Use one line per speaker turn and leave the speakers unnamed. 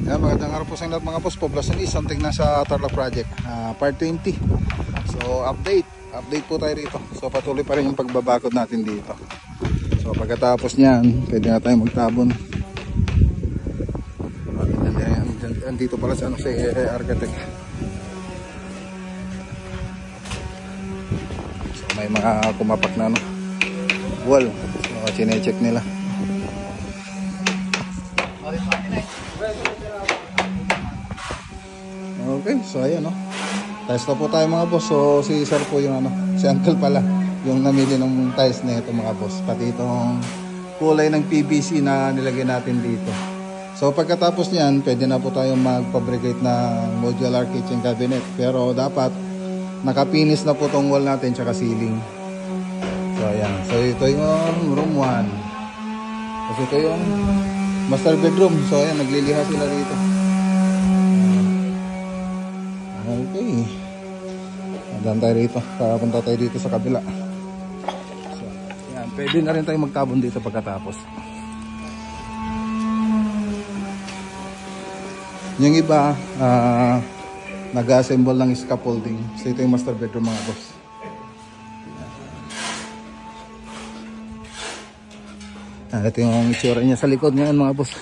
Yan, magandang araw po sa lahat mga boss. Poblacion East, something na sa Tarlac Project, part 20. So update po tayo dito. So patuloy pa rin yung pagbabakod natin dito. So pagkatapos niyan, pwede na tayo magtabon. Andito pala sa si architect. So may mga kumapak na wall. So chine-check nila. Okay, so ayan tiles na po tayo mga boss. So si sir po yung si uncle pala yung namili ng tiles na ito mga boss. Pati itong kulay ng PVC na nilagay natin dito. So pagkatapos niyan, pwede na po tayo mag-fabricate ng modular kitchen cabinet. Pero dapat nakapinis na po tong wall natin tsaka ceiling. So ayan, so ito yung room 1. Kasi ito yung master bedroom. So ayan, nagliliha sila dito. Okay. Andan tayo rito. Papunta tayo dito sa kabila. So, yan. Pwede na rin tayo magtabon dito pagkatapos. Yung iba, nag-assemble ng scaffolding. So ito yung master bedroom mga boss. Ito yung itsura niya sa likod ngayon mga boss.